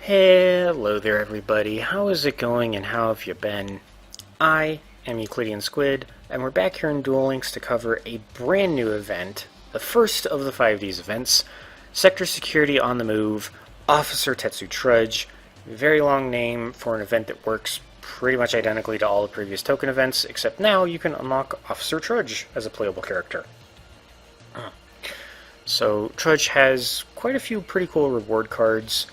Hello there everybody, how is it going and how have you been? I am EuclideanSqd, and we're back here in Duel Links to cover a brand new event, the first of the 5Ds events, Sector Security on the Move, Officer Tetsu Trudge. Very long name for an event that works pretty much identically to all the previous token events, except now you can unlock Officer Trudge as a playable character. So Trudge has quite a few pretty cool reward cards.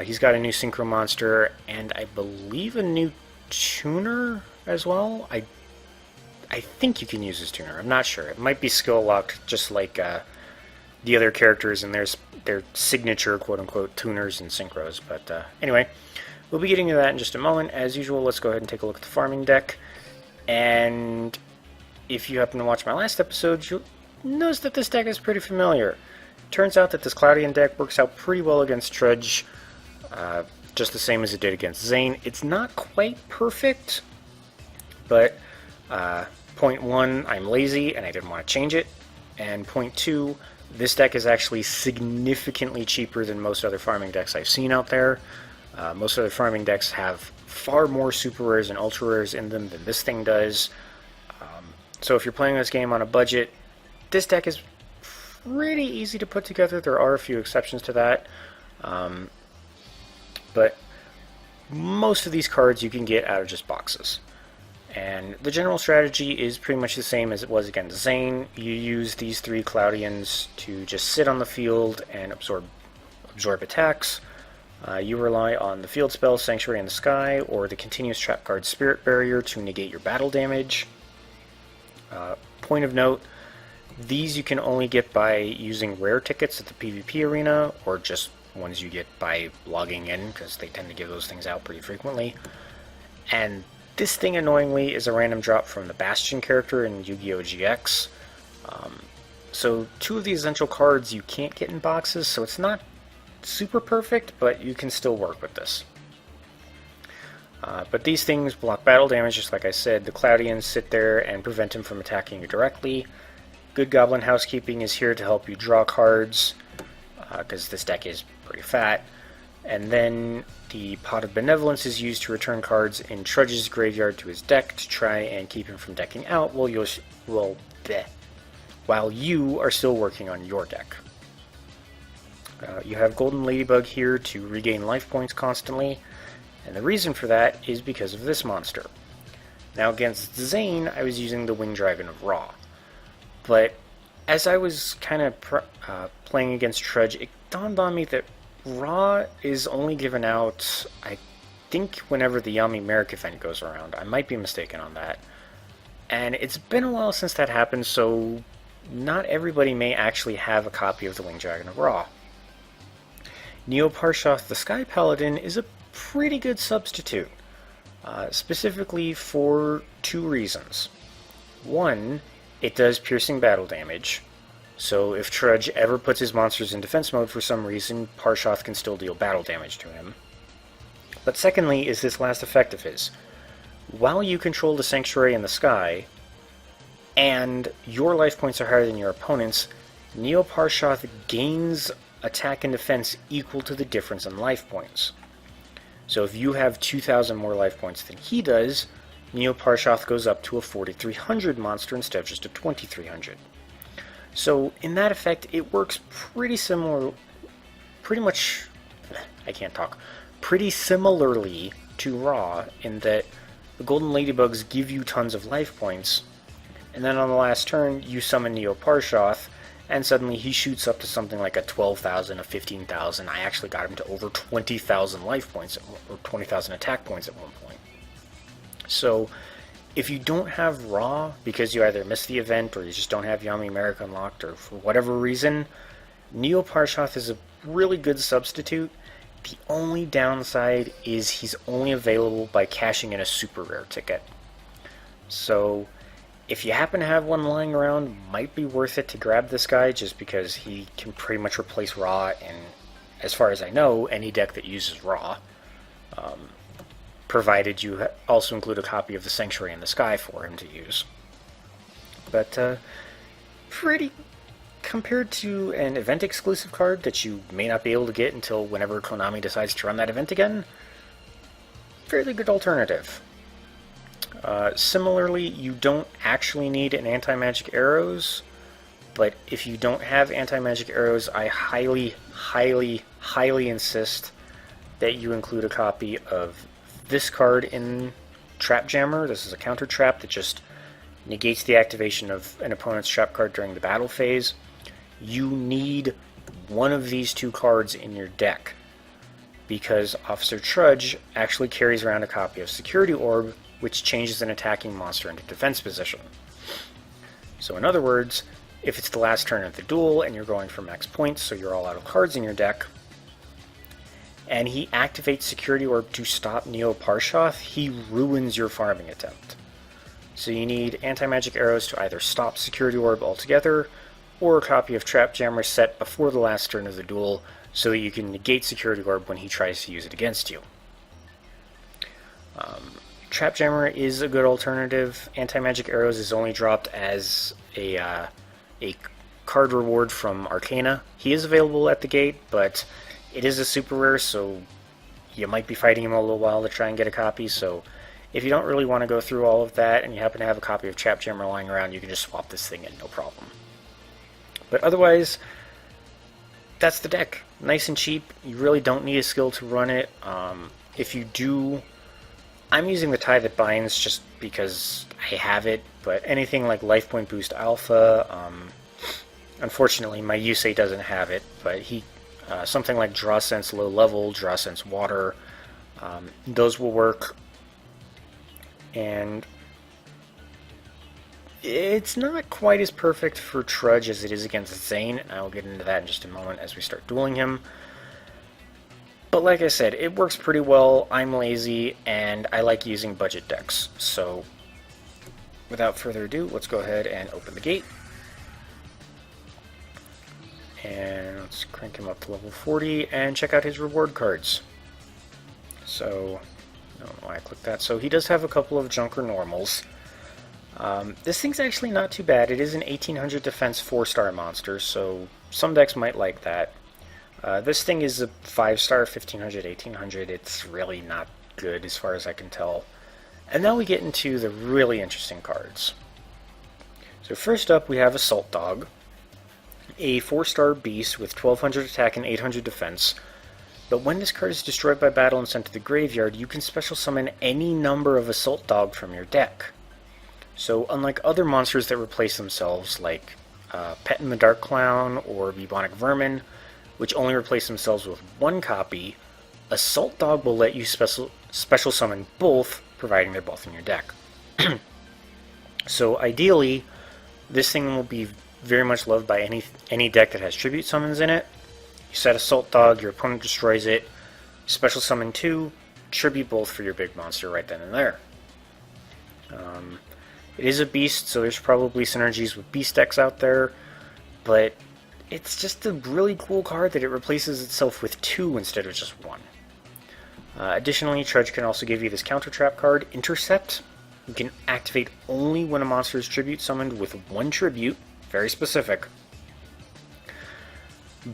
He's got a new Synchro Monster, and I believe a new tuner as well. I think you can use his tuner. I'm not sure. It might be skill locked, just like the other characters and their signature quote-unquote tuners and synchros. But anyway, we'll be getting to that in just a moment. As usual, let's go ahead and take a look at the farming deck. And if you happen to watch my last episode, you'll notice that this deck is pretty familiar. Turns out that this Euclidean deck works out pretty well against Trudge. Just the same as it did against Zane. It's not quite perfect, but point one, I'm lazy and I didn't want to change it, and point two, this deck is actually significantly cheaper than most other farming decks I've seen out there. Most other farming decks have far more super rares and ultra rares in them than this thing does. So if you're playing this game on a budget, this deck is pretty easy to put together. There are a few exceptions to that. But most of these cards you can get out of just boxes. And the general strategy is pretty much the same as it was against Zane. You use these three Euclideans to just sit on the field and absorb attacks. You rely on the field spell Sanctuary in the Sky or the continuous trap card Spirit Barrier to negate your battle damage. Point of note, these you can only get by using rare tickets at the PvP arena, or just ones you get by logging in, because they tend to give those things out pretty frequently. And this thing, annoyingly, is a random drop from the Bastion character in Yu-Gi-Oh! GX. So two of the essential cards you can't get in boxes, so it's not super perfect, but you can still work with this. But these things block battle damage, just like I said. The Euclideans sit there and prevent him from attacking you directly. Good Goblin Housekeeping is here to help you draw cards, because this deck is pretty fat. And then the Pot of Benevolence is used to return cards in Trudge's graveyard to his deck to try and keep him from decking out while you are still working on your deck. You have Golden Ladybug here to regain life points constantly, and the reason for that is because of this monster. Now against Zane, I was using the Winged Dragon of Ra, but as I was kind of playing against Trudge, it dawned on me that Ra is only given out, I think, whenever the Yami Merrick event goes around. I might be mistaken on that. And it's been a while since that happened, so not everybody may actually have a copy of the Winged Dragon of Ra. Neo-Parshoth the Sky Paladin is a pretty good substitute, specifically for two reasons. One, it does piercing battle damage, so if Trudge ever puts his monsters in defense mode for some reason, Parshoth can still deal battle damage to him. But secondly is this last effect of his. While you control the Sanctuary in the Sky, and your life points are higher than your opponent's, Neo-Parshoth gains attack and defense equal to the difference in life points. So if you have 2,000 more life points than he does, Neo-Parshoth goes up to a 4,300 monster instead of just a 2,300. So in that effect, it works pretty similarly to Ra, in that the Golden Ladybugs give you tons of life points, and then on the last turn, you summon Neo-Parshoth, and suddenly he shoots up to something like a 12,000, a 15,000. I actually got him to over 20,000 life points, or 20,000 attack points at one point. So, if you don't have Ra, because you either missed the event, or you just don't have Yami Merrick unlocked, or for whatever reason, Neo-Parshoth is a really good substitute. The only downside is he's only available by cashing in a super rare ticket. So, if you happen to have one lying around, might be worth it to grab this guy, just because he can pretty much replace Ra in, as far as I know, any deck that uses Ra. Provided you also include a copy of the Sanctuary in the Sky for him to use. But pretty compared to an event exclusive card that you may not be able to get until whenever Konami decides to run that event again, fairly good alternative. Similarly, you don't actually need an anti-magic arrows, but if you don't have anti-magic arrows, I highly, highly, highly insist that you include a copy of this card in Trap Jammer. This is a counter trap that just negates the activation of an opponent's trap card during the battle phase. You need one of these two cards in your deck, because Officer Trudge actually carries around a copy of Security Orb, which changes an attacking monster into defense position. So in other words, if it's the last turn of the duel and you're going for max points, so you're all out of cards in your deck, and he activates Security Orb to stop Neo Parshoth, he ruins your farming attempt. So you need anti-magic arrows to either stop Security Orb altogether, or a copy of Trap Jammer set before the last turn of the duel, so that you can negate Security Orb when he tries to use it against you. Trap Jammer is a good alternative. Anti-magic arrows is only dropped as a card reward from Arcana. He is available at the gate, but it is a super rare, so you might be fighting him a little while to try and get a copy. So if you don't really want to go through all of that and you happen to have a copy of Trap Jammer lying around, you can just swap this thing in, no problem. But otherwise, that's the deck. Nice and cheap. You really don't need a skill to run it. If you do, I'm using the Tie That Binds just because I have it, but anything like Life Point Boost Alpha, unfortunately my Yusei doesn't have it, but something like Draw Sense Low Level, Draw Sense Water, those will work. And it's not quite as perfect for Trudge as it is against Zane, and I will get into that in just a moment as we start dueling him. But like I said, it works pretty well. I'm lazy, and I like using budget decks. So, without further ado, let's go ahead and open the gate. And let's crank him up to level 40 and check out his reward cards. So, I don't know why I clicked that. So he does have a couple of Junker Normals. This thing's actually not too bad. It is an 1800 defense 4-star monster, so some decks might like that. This thing is a 5-star 1500, 1800. It's really not good as far as I can tell. And now we get into the really interesting cards. So first up we have Assault Dog, a 4-star beast with 1200 attack and 800 defense. But when this card is destroyed by battle and sent to the graveyard, you can special summon any number of Assault Dog from your deck. So unlike other monsters that replace themselves, like Pet in the Dark Clown or Bubonic Vermin, which only replace themselves with one copy, Assault Dog will let you special summon both, providing they're both in your deck. So ideally, this thing will be very much loved by any deck that has Tribute Summons in it. You set Assault Dog, your opponent destroys it, special summon 2, tribute both for your big monster right then and there. It is a beast, so there's probably synergies with beast decks out there, but it's just a really cool card that it replaces itself with 2 instead of just 1. Additionally, Trudge can also give you this counter trap card, Intercept. You can activate only when a monster is tribute summoned with 1 tribute, very specific,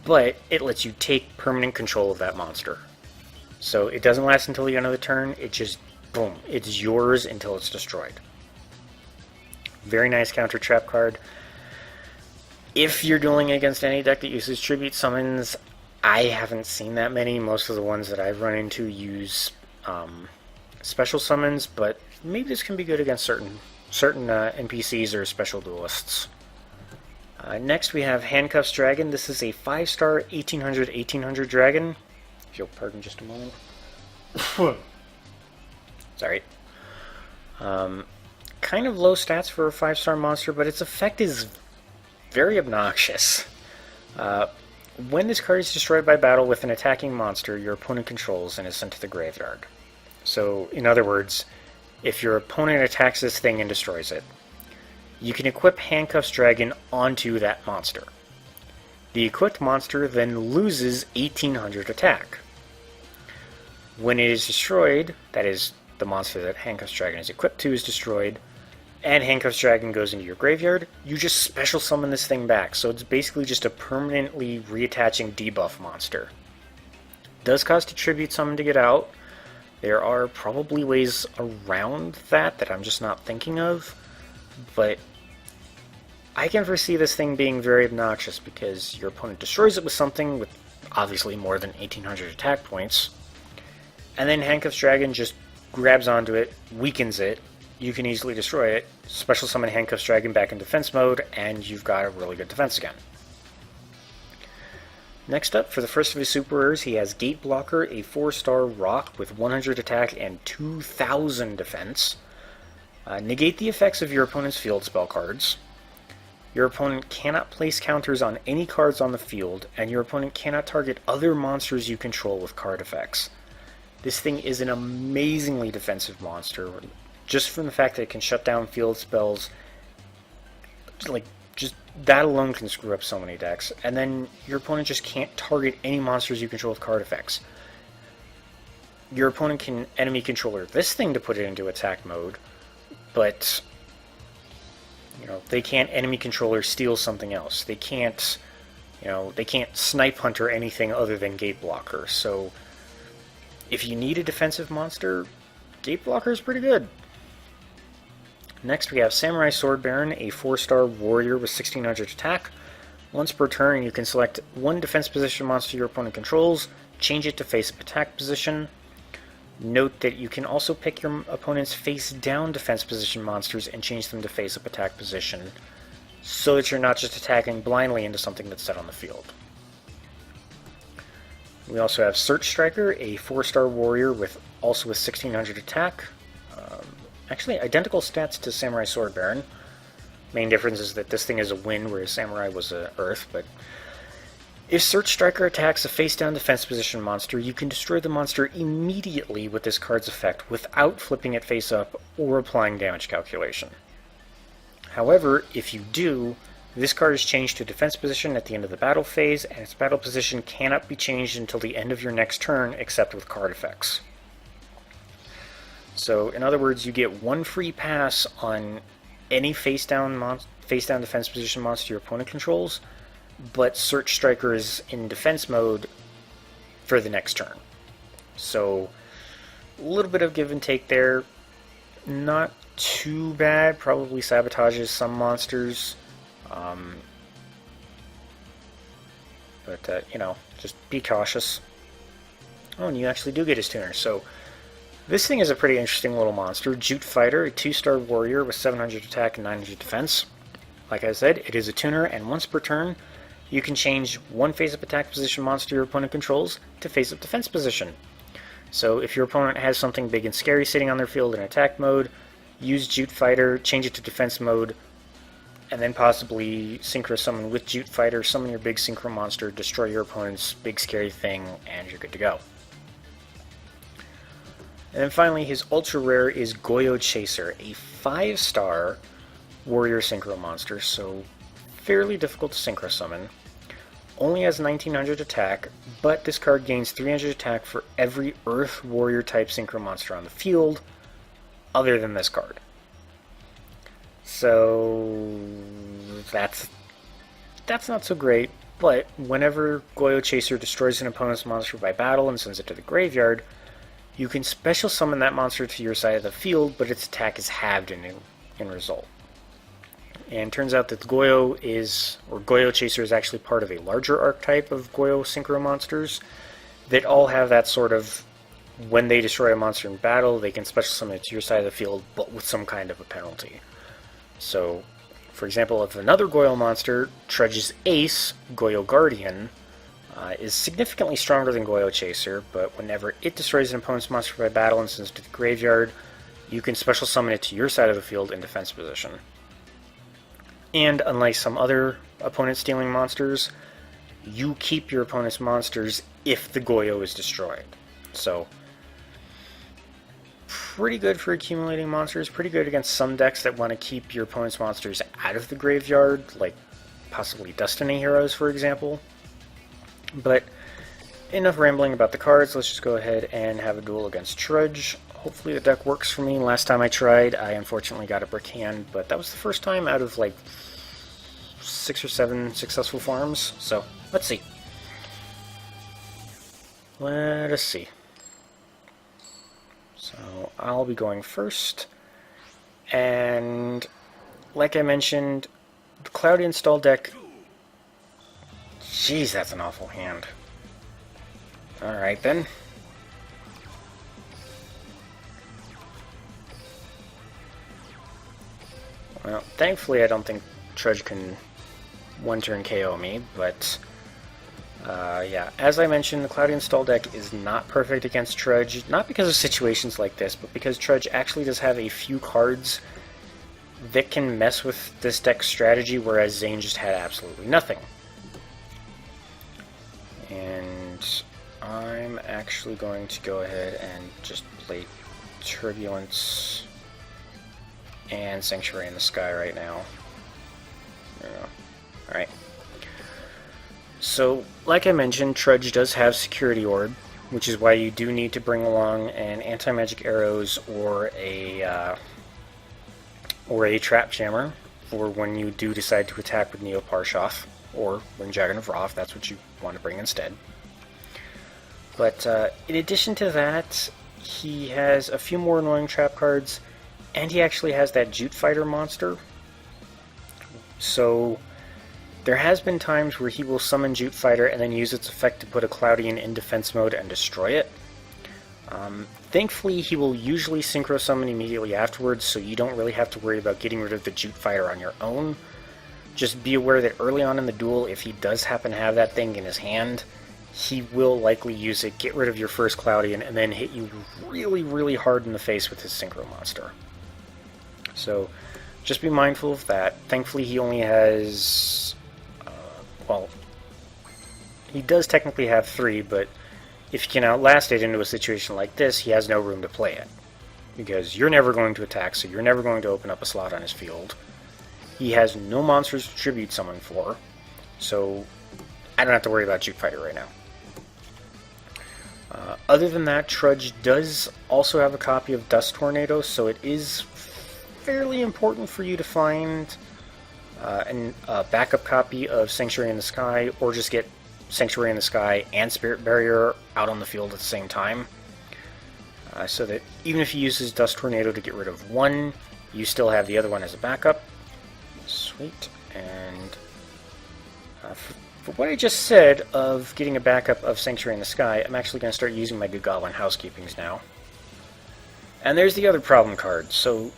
but it lets you take permanent control of that monster. So it doesn't last until the end of the turn, it just, boom, it's yours until it's destroyed. Very nice counter trap card. If you're dueling against any deck that uses tribute summons, I haven't seen that many. Most of the ones that I've run into use special summons, but maybe this can be good against certain NPCs or special duelists. Next we have Handcuffs Dragon. This is a 5-star 1800 dragon. If you'll pardon just a moment. Sorry. Kind of low stats for a 5-star monster, but its effect is very obnoxious. When this card is destroyed by battle with an attacking monster your opponent controls and is sent to the graveyard. So, in other words, if your opponent attacks this thing and destroys it, you can equip Handcuffs Dragon onto that monster. The equipped monster then loses 1800 attack. When it is destroyed, that is, the monster that Handcuffs Dragon is equipped to is destroyed, and Handcuffs Dragon goes into your graveyard, you just special summon this thing back. So it's basically just a permanently reattaching debuff monster. Does cost a tribute summon to get out. There are probably ways around that I'm just not thinking of, but I can foresee this thing being very obnoxious because your opponent destroys it with something with obviously more than 1800 attack points, and then Handcuffs Dragon just grabs onto it, weakens it, you can easily destroy it, special summon Handcuffs Dragon back in defense mode, and you've got a really good defense again. Next up, for the first of his super rares, he has Gate Blocker, a 4-star rock with 100 attack and 2000 defense. Negate the effects of your opponent's field spell cards. Your opponent cannot place counters on any cards on the field, and your opponent cannot target other monsters you control with card effects. This thing is an amazingly defensive monster, just from the fact that it can shut down field spells. Like, just that alone can screw up so many decks, and then your opponent just can't target any monsters you control with card effects. Your opponent can enemy controller this thing to put it into attack mode, but they can't enemy controller steal something else. They can't, they can't snipe hunt or anything other than Gate Blocker. So if you need a defensive monster, Gate Blocker is pretty good. Next we have Samurai Sword Baron, a 4-star warrior with 1600 attack. Once per turn, you can select one defense position monster your opponent controls, change it to face-up attack position. Note that you can also pick your opponent's face-down defense position monsters and change them to face-up attack position, so that you're not just attacking blindly into something that's set on the field. We also have Search Striker, a 4-star warrior with 1600 attack. Actually, identical stats to Samurai Sword Baron. Main difference is that this thing is a wind, whereas Samurai was a earth, but if Search Striker attacks a face-down defense position monster, you can destroy the monster immediately with this card's effect without flipping it face-up or applying damage calculation. However, if you do, this card is changed to defense position at the end of the battle phase, and its battle position cannot be changed until the end of your next turn except with card effects. So, in other words, you get one free pass on any face-down defense position monster your opponent controls, but Search Striker is in defense mode for the next turn. So, a little bit of give and take there. Not too bad. Probably sabotages some monsters. But just be cautious. Oh, and you actually do get his tuner, so this thing is a pretty interesting little monster. Jute Fighter, a 2-star warrior with 700 attack and 900 defense. Like I said, it is a tuner, and once per turn, you can change one face-up attack position monster your opponent controls to face-up defense position. So if your opponent has something big and scary sitting on their field in attack mode, use Jute Fighter, change it to defense mode, and then possibly synchro summon with Jute Fighter, summon your big synchro monster, destroy your opponent's big scary thing, and you're good to go. And then finally, his ultra rare is Goyo Chaser, a 5-star warrior synchro monster, so fairly difficult to synchro summon. Only has 1900 attack, but this card gains 300 attack for every Earth warrior type synchro monster on the field, other than this card. So that's not so great, but whenever Goyo Chaser destroys an opponent's monster by battle and sends it to the graveyard, you can special summon that monster to your side of the field, but its attack is halved in result. And turns out that Goyo Chaser is actually part of a larger archetype of Goyo synchro monsters that all have that sort of, when they destroy a monster in battle, they can special summon it to your side of the field, but with some kind of a penalty. So, for example, if another Goyo monster, Trudge's Ace, Goyo Guardian, is significantly stronger than Goyo Chaser, but whenever it destroys an opponent's monster by battle and sends it to the graveyard, you can special summon it to your side of the field in defense position. And unlike some other opponent-stealing monsters, you keep your opponent's monsters if the Goyo is destroyed. So, pretty good for accumulating monsters, pretty good against some decks that want to keep your opponent's monsters out of the graveyard, like possibly Destiny Heroes, for example. But enough rambling about the cards. Let's just go ahead and have a duel against Trudge. Hopefully the deck works for me. Last time I tried, I unfortunately got a brick hand, but that was the first time out of like 6 or 7 successful farms. So, let's see. Let us see. So, I'll be going first. And, like I mentioned, the EuclideanSqd deck... Jeez, that's an awful hand. Alright then. Well, thankfully I don't think Trudge can one-turn KO me, but yeah, as I mentioned, the EuclideanSqd deck is not perfect against Trudge, not because of situations like this, but because Trudge actually does have a few cards that can mess with this deck's strategy, whereas Zane just had absolutely nothing. And I'm actually going to go ahead and just play Turbulence and Sanctuary in the Sky right now. There we go. Alright. So, like I mentioned, Trudge does have Security Orb, which is why you do need to bring along an Anti-Magic Arrows or a Trap Jammer for when you do decide to attack with Neo Parshoth, or Ring Dragon of Wrath, that's what you want to bring instead. But in addition to that, he has a few more annoying trap cards, and he actually has that Jute Fighter monster. So there has been times where he will summon Jute Fighter and then use its effect to put a Cloudian in defense mode and destroy it. Thankfully, he will usually synchro summon immediately afterwards, so you don't really have to worry about getting rid of the Jute Fighter on your own. Just be aware that early on in the duel, if he does happen to have that thing in his hand, he will likely use it, get rid of your first Cloudian, and then hit you really, really hard in the face with his Synchro Monster. So, just be mindful of that. Thankfully, he only has... well, he does technically have 3, but if he can outlast it into a situation like this, he has no room to play it. Because you're never going to attack, so you're never going to open up a slot on his field. He has no monsters to tribute summon for, so I don't have to worry about Jute Fighter right now. Other than that, Trudge does also have a copy of Dust Tornado, so it is fairly important for you to find a backup copy of Sanctuary in the Sky, or just get Sanctuary in the Sky and Spirit Barrier out on the field at the same time. So that even if he uses Dust Tornado to get rid of one, you still have the other one as a backup. Sweet. And for what I just said of getting a backup of Sanctuary in the Sky, I'm actually going to start using my Good Goblin Housekeepings now. And there's the other problem card. So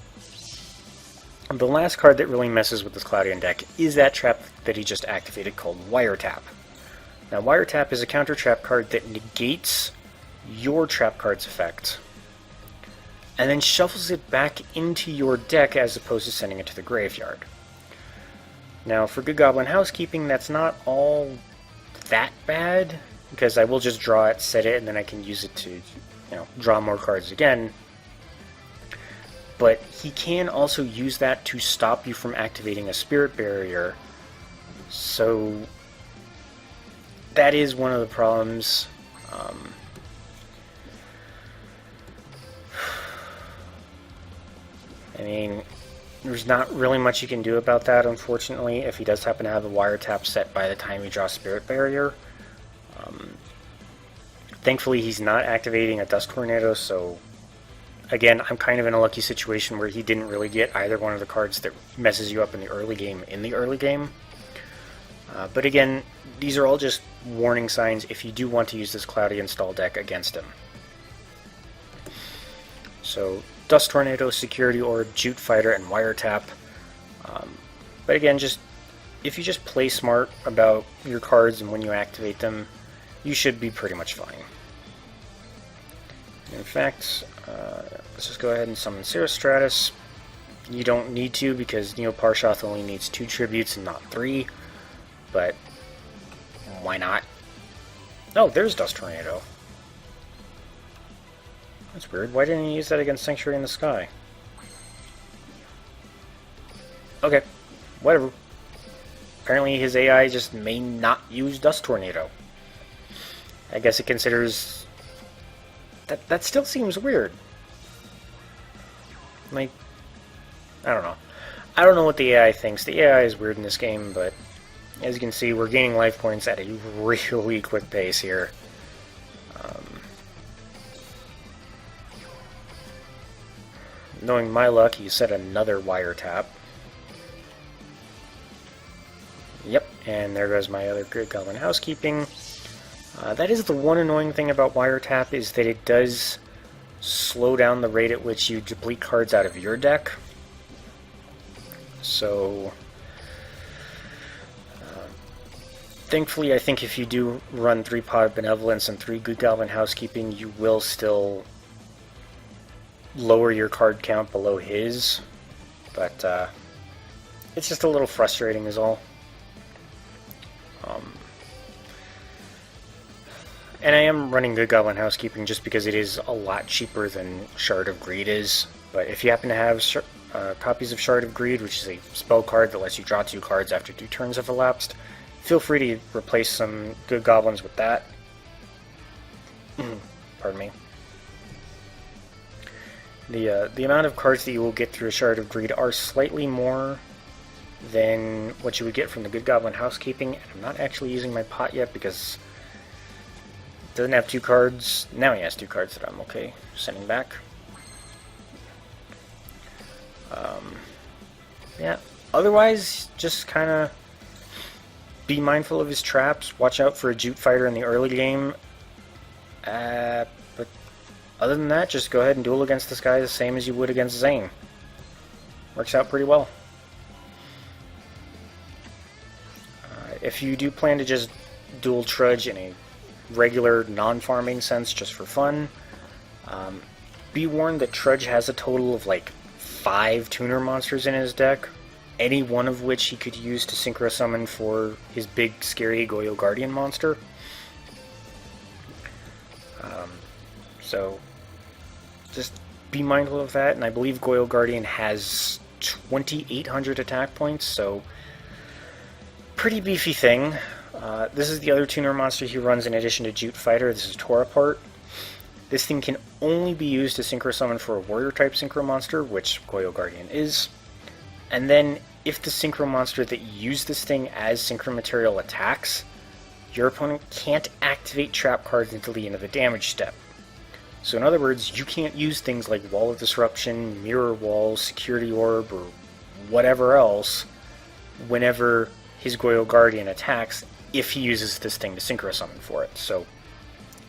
the last card that really messes with this Cloudian deck is that trap that he just activated called Wiretap. Now, Wiretap is a counter trap card that negates your trap card's effect, and then shuffles it back into your deck as opposed to sending it to the graveyard. Now, for Good Goblin Housekeeping, that's not all that bad, because I will just draw it, set it, and then I can use it to, draw more cards again. But he can also use that to stop you from activating a Spirit Barrier, so that is one of the problems. I mean, there's not really much you can do about that, unfortunately, if he does happen to have a Wiretap set by the time you draw Spirit Barrier. Thankfully, he's not activating a Dust Tornado, so again, I'm kind of in a lucky situation where he didn't really get either one of the cards that messes you up in the early game. But again, these are all just warning signs if you do want to use this EuclideanSqd deck against him. So, Dust Tornado, Security Orb, Jute Fighter, and Wiretap. But again, if you just play smart about your cards and when you activate them, you should be pretty much fine. In fact, let's just go ahead and summon Cirrus Stratus. You don't need to, because Neo Parshoth only needs 2 tributes and not 3. But why not? Oh, there's Dust Tornado. That's weird. Why didn't he use that against Sanctuary in the Sky? Okay, whatever. Apparently his AI just may not use Dust Tornado. I guess it considers... That still seems weird. Like, I don't know. I don't know what the AI thinks. The AI is weird in this game, but as you can see, we're gaining life points at a really quick pace here. Knowing my luck, he set another wiretap. Yep, and there goes my other Good Goblin housekeeping. That is the one annoying thing about wiretap, is that it does slow down the rate at which you deplete cards out of your deck. So, thankfully, I think if you do run 3 Pot of Benevolence and 3 Good Goblin housekeeping, you will still lower your card count below his, but it's just a little frustrating is all. And I am running Good Goblin housekeeping just because it is a lot cheaper than Shard of Greed is, but if you happen to have copies of Shard of Greed, which is a spell card that lets you draw 2 cards after 2 turns have elapsed, feel free to replace some Good Goblins with that. Pardon me. The amount of cards that you will get through a Shard of Greed are slightly more than what you would get from the Good Goblin housekeeping, and I'm not actually using my pot yet because it doesn't have 2 cards. Now he has 2 cards that I'm okay sending back. Yeah, otherwise, just kind of be mindful of his traps, watch out for a Jute Fighter in the early game, but other than that, just go ahead and duel against this guy the same as you would against Zane. Works out pretty well. If you do plan to just duel Trudge in a regular, non-farming sense, just for fun, be warned that Trudge has a total of like 5 tuner monsters in his deck, any one of which he could use to synchro summon for his big, scary Goyo Guardian monster. So, just be mindful of that, and I believe Goyo Guardian has 2,800 attack points, so pretty beefy thing. This is the other tuner monster he runs in addition to Jute Fighter. This is Torapart. This thing can only be used to synchro summon for a warrior type synchro monster, which Goyo Guardian is. And then, if the synchro monster that used this thing as synchro material attacks, your opponent can't activate trap cards until the end of the damage step. So in other words, you can't use things like Wall of Disruption, Mirror Wall, Security Orb, or whatever else whenever his Goyo Guardian attacks if he uses this thing to synchro summon for it. So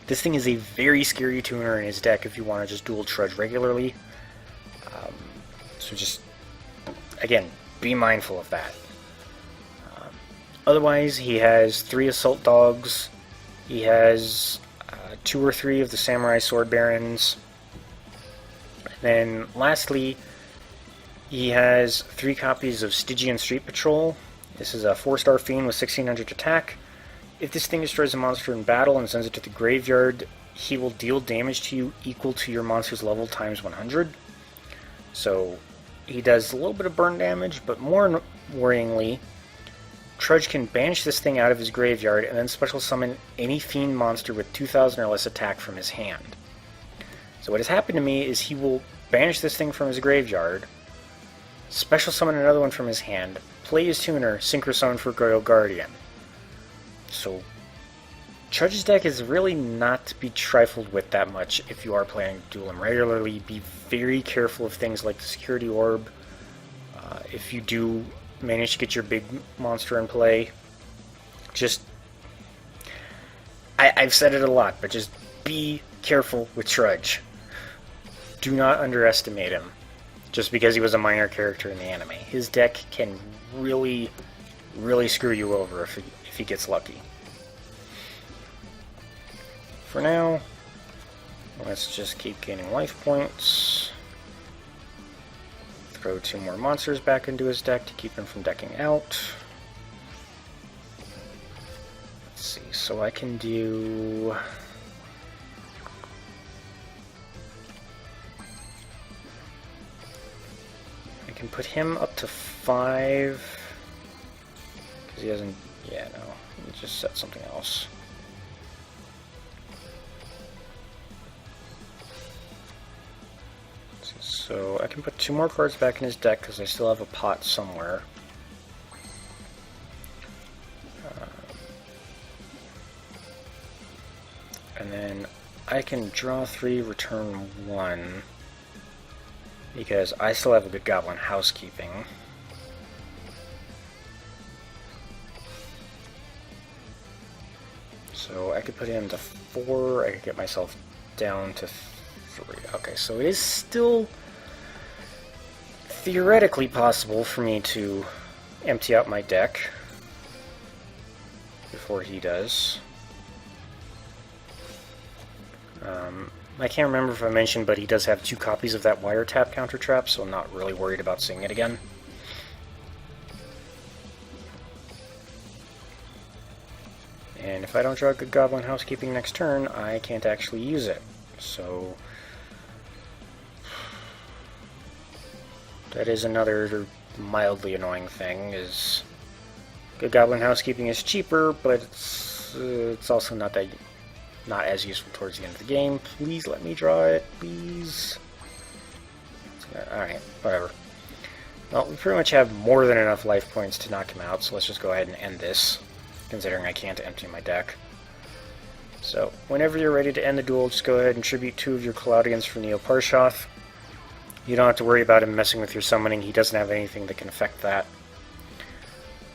this thing is a very scary tuner in his deck if you want to just duel Trudge regularly. So just, again, be mindful of that. Otherwise, he has 3 Assault Dogs. He has 2 or 3 of the Samurai Sword Barons. And then, lastly, he has 3 copies of Stygian Street Patrol. This is a 4-star Fiend with 1600 attack. If this thing destroys a monster in battle and sends it to the graveyard, he will deal damage to you equal to your monster's level times 100. So, he does a little bit of burn damage, but more worryingly, Trudge can banish this thing out of his graveyard and then special summon any fiend monster with 2,000 or less attack from his hand. So what has happened to me is he will banish this thing from his graveyard, special summon another one from his hand, play his tuner, synchro summon for Goyo Guardian. So Trudge's deck is really not to be trifled with that much if you are planning to duel him regularly. Be very careful of things like the Security Orb. If you do manage to get your big monster in play, just I've said it a lot, but just be careful with Trudge. Do not underestimate him just because he was a minor character in the anime. His deck can really, really screw you over if he gets lucky. For now, let's just keep gaining life points. Throw 2 more monsters back into his deck to keep him from decking out. Let's see, so I can do... I can put him up to 5... because he hasn't... yeah, no, let me just set something else. So I can put 2 more cards back in his deck because I still have a pot somewhere. And then I can draw 3, return 1, because I still have a good Goblin Housekeeping. So I could put him to 4, I could get myself down to 3. Okay, so it is still theoretically possible for me to empty out my deck before he does. I can't remember if I mentioned, but he does have 2 copies of that wiretap counter trap, so I'm not really worried about seeing it again. And if I don't draw good Goblin Housekeeping next turn, I can't actually use it. So that is another mildly annoying thing, is good Goblin Housekeeping is cheaper, but it's also not as useful towards the end of the game. Please let me draw it, please. Alright, whatever. Well, we pretty much have more than enough life points to knock him out, so let's just go ahead and end this, considering I can't empty my deck. So, whenever you're ready to end the duel, just go ahead and tribute 2 of your Cloudians for Neo Parshoth. You don't have to worry about him messing with your summoning, he doesn't have anything that can affect that.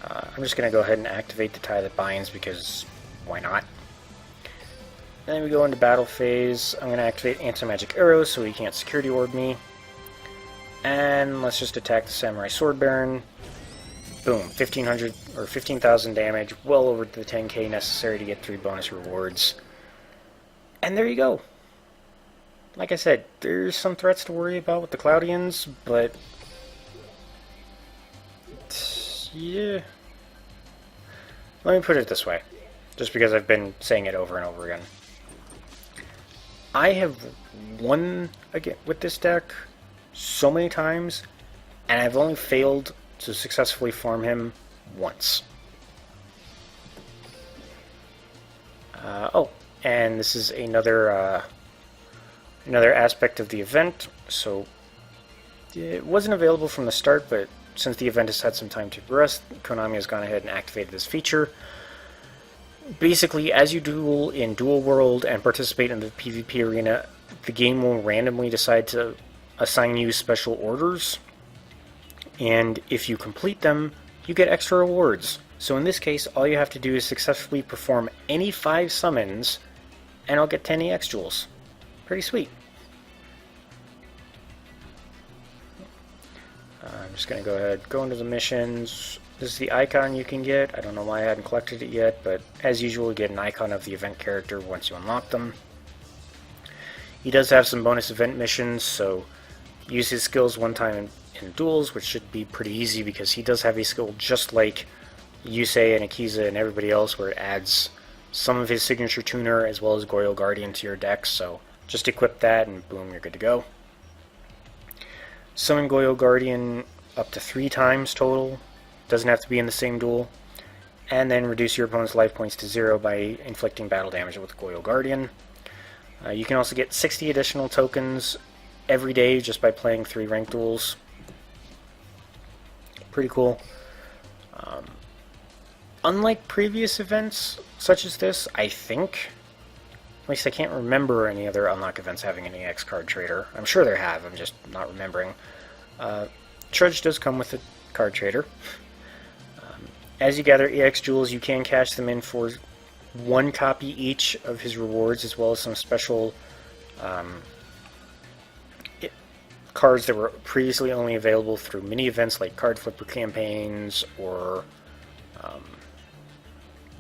I'm just going to go ahead and activate the Tie That Binds, because why not? Then we go into battle phase. I'm going to activate Anti-Magic Arrows so he can't Security Orb me. And let's just attack the Samurai Sword Baron. Boom, 1500 or 15,000 damage, well over the 10k necessary to get 3 bonus rewards. And there you go. Like I said, there's some threats to worry about with the Cloudians, but yeah. Let me put it this way, just because I've been saying it over and over again. I have won again with this deck so many times, and I've only failed to successfully farm him once. Oh, and this is another aspect of the event. So it wasn't available from the start, but since the event has had some time to progress, Konami has gone ahead and activated this feature. Basically, as you duel in Duel World and participate in the PvP arena, the game will randomly decide to assign you special orders, and if you complete them, you get extra rewards. So in this case, all you have to do is successfully perform any 5 summons, and I'll get 10 EX jewels. Pretty sweet. I'm just going to go ahead, go into the missions. This is the icon you can get. I don't know why I hadn't collected it yet, but as usual, you get an icon of the event character once you unlock them. He does have some bonus event missions, so use his skills one time in duels, which should be pretty easy because he does have a skill just like Yusei and Akiza and everybody else, where it adds some of his signature tuner as well as Goyo Guardian to your deck, so just equip that and boom, you're good to go. Summon Goyo Guardian up to 3 times total. Doesn't have to be in the same duel. And then reduce your opponent's life points to 0 by inflicting battle damage with Goyo Guardian. You can also get 60 additional tokens every day just by playing 3 ranked duels. Pretty cool. Unlike previous events such as this, I think, at least I can't remember any other unlock events having an EX card trader. I'm sure there have, I'm just not remembering. Trudge does come with a card trader. As you gather EX jewels, you can cash them in for 1 copy each of his rewards, as well as some special cards that were previously only available through mini events like card flipper campaigns or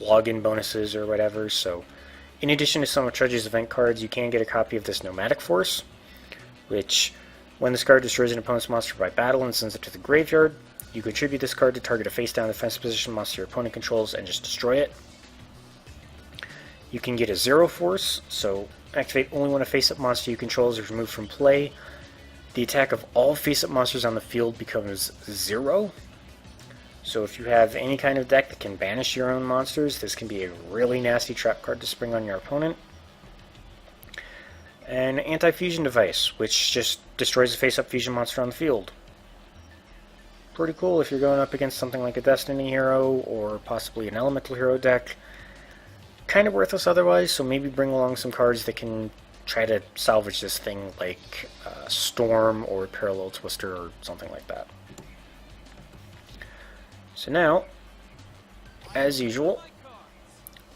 login bonuses or whatever. So in addition to some of Trudge's event cards, you can get a copy of this Nomadic Force, which when this card destroys an opponent's monster by battle and sends it to the graveyard, you contribute this card to target a face-down defensive position monster your opponent controls and just destroy it. You can get a Zero Force, so activate only when a face-up monster you control is removed from play. The attack of all face-up monsters on the field becomes 0. So if you have any kind of deck that can banish your own monsters, this can be a really nasty trap card to spring on your opponent. An anti-fusion device, which just destroys a face-up fusion monster on the field. Pretty cool if you're going up against something like a Destiny hero or possibly an Elemental hero deck. Kind of worthless otherwise, so maybe bring along some cards that can try to salvage this thing, like Storm or Parallel Twister or something like that. So now, as usual,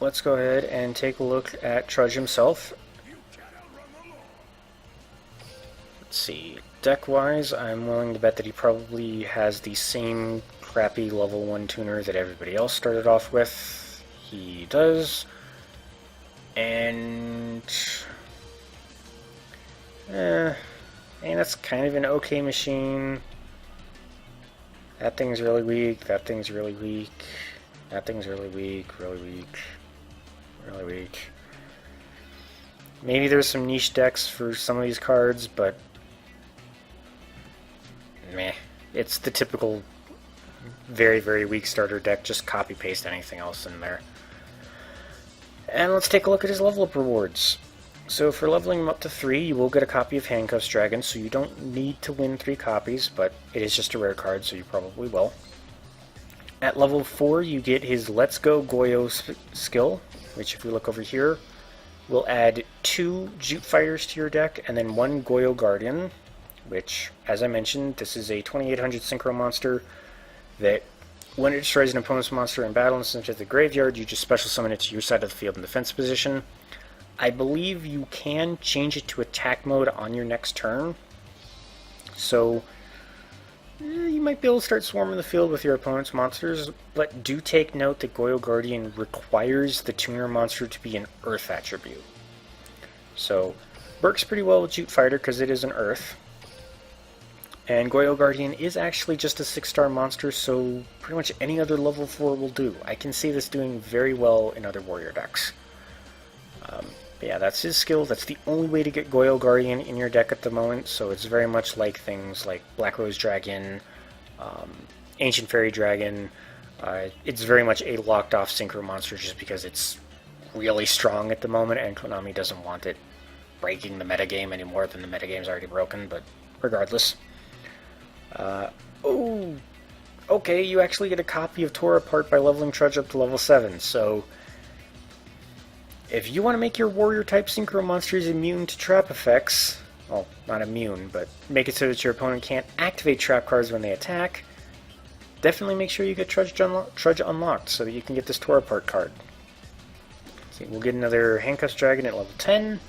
let's go ahead and take a look at Trudge himself. Let's see, deck-wise, I'm willing to bet that he probably has the same crappy level 1 tuner that everybody else started off with. He does. And that's kind of an okay machine. That thing's really weak, that thing's really weak, that thing's really weak, really weak, really weak. Maybe there's some niche decks for some of these cards, but meh. It's the typical very, very weak starter deck, just copy-paste anything else in there. And let's take a look at his level up rewards. So for leveling him up to 3, you will get a copy of Handcuffs Dragon, so you don't need to win 3 copies, but it is just a rare card, so you probably will. At level 4, you get his Let's Go Goyo skill, which if we look over here, will add 2 Jute Fighters to your deck, and then 1 Goyo Guardian, which, as I mentioned, this is a 2800 Synchro monster that when it destroys an opponent's monster in battle and sends it to the graveyard, you just special summon it to your side of the field in defense position. I believe you can change it to attack mode on your next turn, so you might be able to start swarming the field with your opponent's monsters, but do take note that Goyo Guardian requires the tuner monster to be an Earth attribute. So, works pretty well with Jute Fighter because it is an Earth. And Goyo Guardian is actually just a 6-star monster, so pretty much any other level 4 will do. I can see this doing very well in other warrior decks. Yeah, that's his skill. That's the only way to get Goyo Guardian in your deck at the moment, so it's very much like things like Black Rose Dragon, Ancient Fairy Dragon. It's very much a locked-off synchro monster just because it's really strong at the moment, and Konami doesn't want it breaking the metagame any more than the metagame's already broken, but regardless. Oh, okay, you actually get a copy of Tore Apart by leveling Trudge up to level 7, so if you want to make your warrior-type synchro monsters immune to trap effects, well, not immune, but make it so that your opponent can't activate trap cards when they attack, definitely make sure you get Trudge unlocked so that you can get this Tore Apart card. See, we'll get another Handcuffs Dragon at level 10.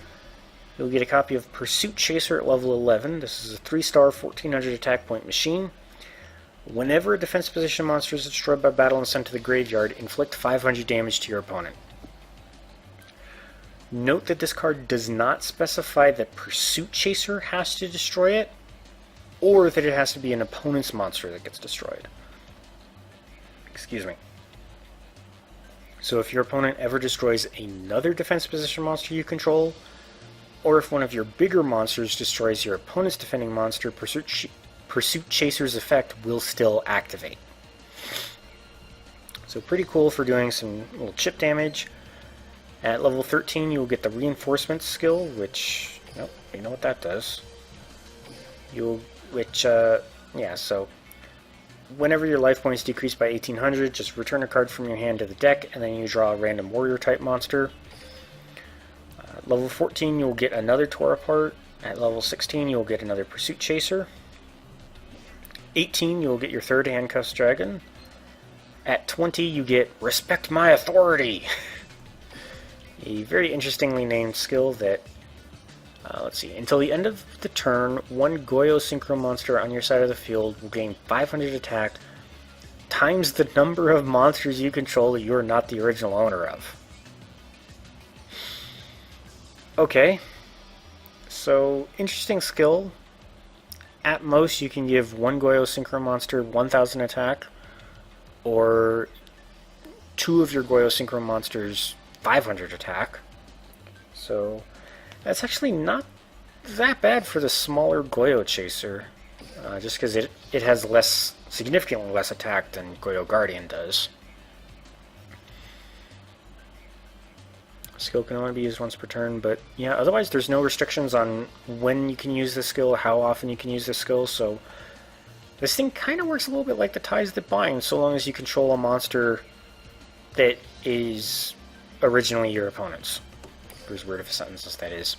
You'll get a copy of Pursuit Chaser at level 11. This is a 3-star, 1400 attack point machine. Whenever a defense position monster is destroyed by battle and sent to the graveyard, inflict 500 damage to your opponent. Note that this card does not specify that Pursuit Chaser has to destroy it, or that it has to be an opponent's monster that gets destroyed. Excuse me. So if your opponent ever destroys another defense position monster you control, or if one of your bigger monsters destroys your opponent's defending monster, Pursuit Chaser's effect will still activate. So pretty cool for doing some little chip damage. At level 13, you will get the Reinforcement skill, which, you know what that does. So whenever your life points decrease by 1800, just return a card from your hand to the deck, and then you draw a random warrior-type monster. Level 14, you'll get another Tore Apart. At level 16, you'll get another Pursuit Chaser. 18, you'll get your third Handcuffs Dragon. At 20, you get Respect My Authority! A very interestingly named skill that, let's see, until the end of the turn, one Goyo Synchro monster on your side of the field will gain 500 attack times the number of monsters you control that you are not the original owner of. Okay, so interesting skill. At most, you can give one Goyo Synchro monster 1000 attack, or 2 of your Goyo Synchro monsters 500 attack. So that's actually not that bad for the smaller Goyo Chaser, just because it has significantly less attack than Goyo Guardian does. Skill can only be used once per turn, but yeah, otherwise there's no restrictions on when you can use the skill, how often you can use the skill, so this thing kind of works a little bit like the ties that bind, so long as you control a monster that is originally your opponent's. For as weird of a sentence as that is.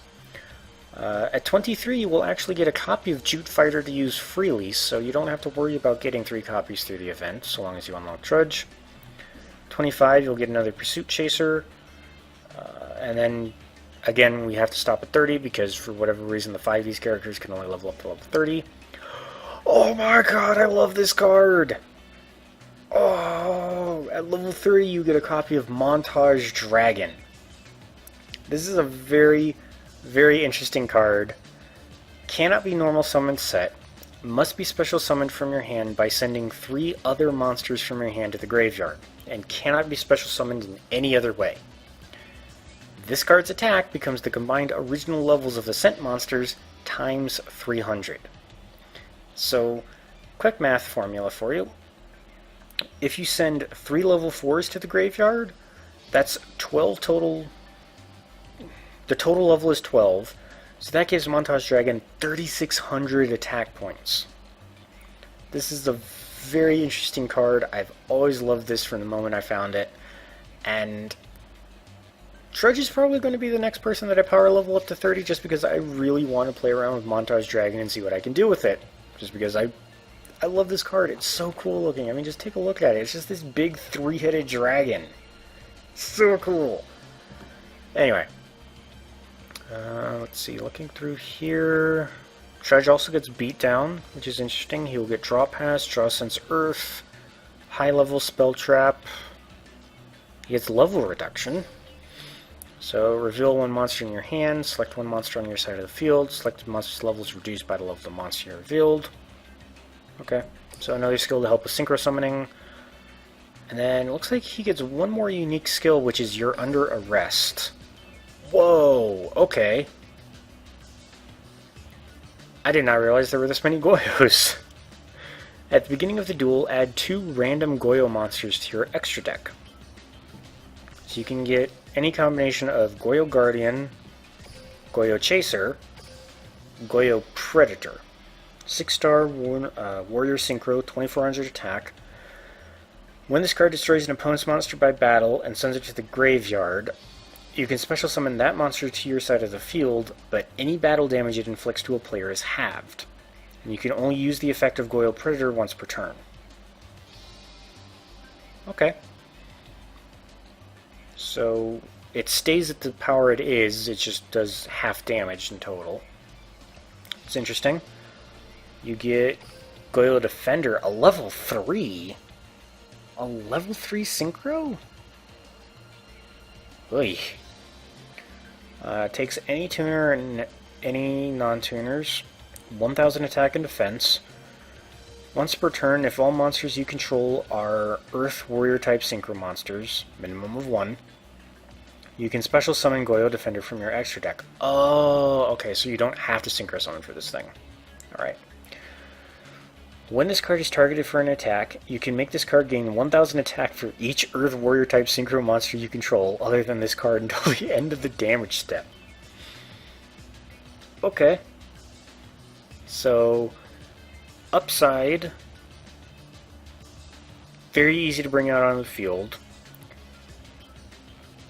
At 23, you will actually get a copy of Jute Fighter to use freely, so you don't have to worry about getting 3 copies through the event, so long as you unlock Trudge. 25, you'll get another Pursuit Chaser, and then, again, we have to stop at 30, because for whatever reason the 5e characters can only level up to level 30. Oh my god, I love this card! Oh, at level 30 you get a copy of Montage Dragon. This is a very, very interesting card. Cannot be normal summoned set. Must be special summoned from your hand by sending 3 other monsters from your hand to the graveyard, and cannot be special summoned in any other way. This card's attack becomes the combined original levels of the sent monsters times 300. So, quick math formula for you. If you send 3 level 4s to the graveyard, that's 12 total. The total level is 12, so that gives Montage Dragon 3,600 attack points. This is a very interesting card. I've always loved this from the moment I found it, and Trudge is probably going to be the next person that I power level up to 30, just because I really want to play around with Montage Dragon and see what I can do with it. Just because I love this card. It's so cool looking. I mean, just take a look at it. It's just this big 3-headed dragon. So cool. Anyway. Let's see. Looking through here. Trudge also gets beat down, which is interesting. He will get Draw Pass, Draw Sense Earth, High Level Spell Trap. He gets level reduction. So, reveal 1 monster in your hand, select 1 monster on your side of the field, selected monster's level is reduced by the level of the monster you revealed. Okay, so another skill to help with synchro summoning. And then, it looks like he gets 1 more unique skill, which is You're Under Arrest. Whoa, okay. I did not realize there were this many Goyos. At the beginning of the duel, add 2 random Goyo monsters to your extra deck. So you can get any combination of Goyo Guardian, Goyo Chaser, Goyo Predator. 6-star Warrior Synchro, 2400 attack. When this card destroys an opponent's monster by battle and sends it to the graveyard, you can special summon that monster to your side of the field, but any battle damage it inflicts to a player is halved. And you can only use the effect of Goyo Predator once per turn. Okay. So, it stays at the power it is, it just does half damage in total. It's interesting. You get Goyo Defender, a level 3? A level 3 Synchro? Oy. Takes any tuner and any non-tuners, 1000 attack and defense. Once per turn, if all monsters you control are Earth Warrior type Synchro monsters, minimum of 1, you can special summon Goyo Defender from your extra deck. Oh, okay, so you don't have to Synchro summon for this thing. Alright. When this card is targeted for an attack, you can make this card gain 1000 attack for each Earth Warrior type Synchro monster you control, other than this card until the end of the damage step. Okay. So, upside, very easy to bring out on the field.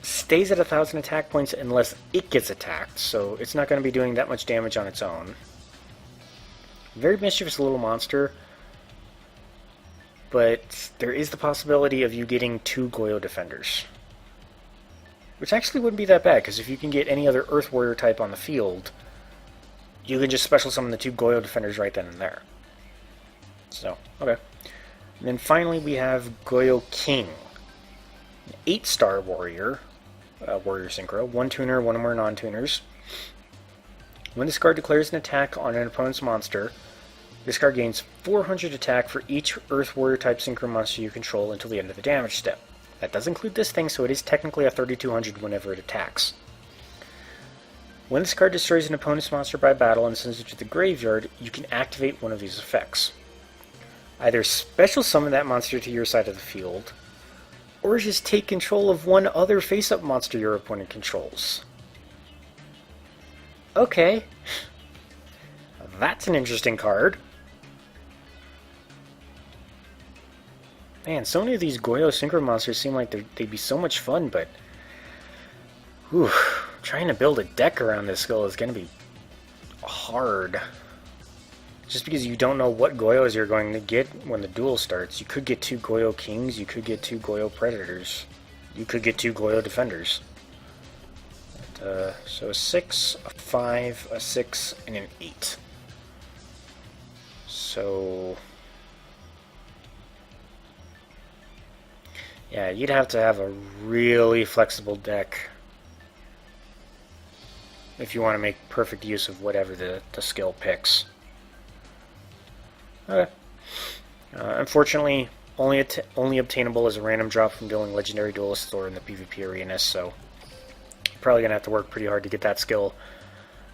Stays at 1000 attack points unless it gets attacked, so it's not going to be doing that much damage on its own. Very mischievous little monster, but there is the possibility of you getting 2 Goyo Defenders. Which actually wouldn't be that bad, because if you can get any other Earth Warrior type on the field, you can just special summon the 2 Goyo Defenders right then and there. So, okay. And then finally we have Goyo King. An 8-star warrior, Warrior Synchro, 1 tuner, 1 or more non-tuners. When this card declares an attack on an opponent's monster, this card gains 400 attack for each Earth Warrior type Synchro monster you control until the end of the damage step. That does include this thing, so it is technically a 3200 whenever it attacks. When this card destroys an opponent's monster by battle and sends it to the graveyard, you can activate one of these effects. Either special summon that monster to your side of the field, Or just take control of one other face-up monster your opponent controls. Okay. That's an interesting card. Man, so many of these Goyo Synchro monsters seem like they'd be so much fun, but... Whew, trying to build a deck around this skill is going to be hard. Just because you don't know what Goyos you're going to get when the duel starts. You could get 2 Goyo Kings, you could get 2 Goyo Predators. You could get 2 Goyo Defenders. So a 6, a 5, a 6, and an 8. So... yeah, you'd have to have a really flexible deck if you want to make perfect use of whatever the skill picks. Okay. Unfortunately, only obtainable as a random drop from dueling Legendary Duelists or in the PvP arenas, so probably going to have to work pretty hard to get that skill.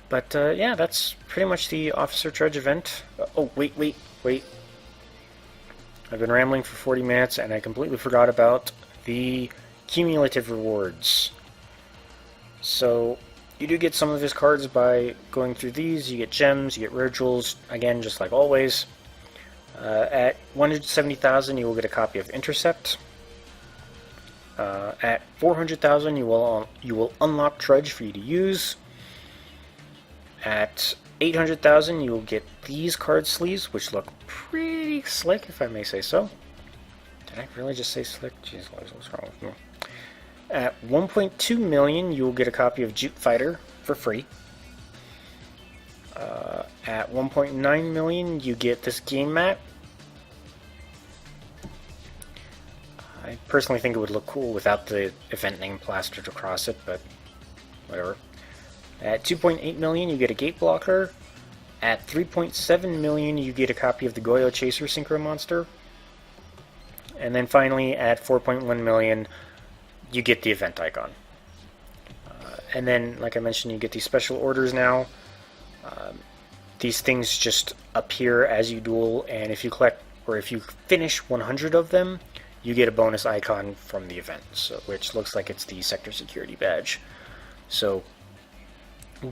But yeah, that's pretty much the Officer Trudge event. Oh, wait. I've been rambling for 40 minutes and I completely forgot about the Cumulative Rewards. So, you do get some of his cards by going through these. You get gems, you get rare jewels, again, just like always. At 170,000, you will get a copy of Intercept. At 400,000, you will unlock Trudge for you to use. At 800,000, you will get these card sleeves, which look pretty slick, if I may say so. Did I really just say slick? Jeez, what's wrong with me? At 1.2 million, you will get a copy of Jute Fighter for free. At 1.9 million, you get this game mat. I personally think it would look cool without the event name plastered across it, but whatever. At 2.8 million, you get a gate blocker. At 3.7 million, you get a copy of the Goyo Chaser Synchro Monster. And then finally, at 4.1 million, you get the event icon. And then, like I mentioned, you get these special orders now. These things just appear as you duel, and if you collect, or if you finish 100 of them, you get a bonus icon from the event, so, which looks like it's the Sector Security badge. So,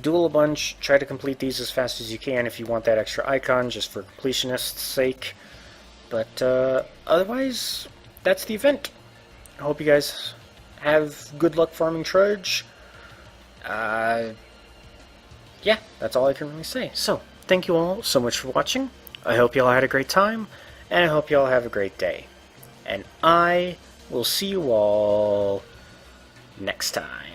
duel a bunch, try to complete these as fast as you can if you want that extra icon, just for completionist's sake. But otherwise, that's the event. I hope you guys have good luck farming Trudge. Yeah, that's all I can really say. So, thank you all so much for watching. I hope you all had a great time, and I hope you all have a great day. And I will see you all next time.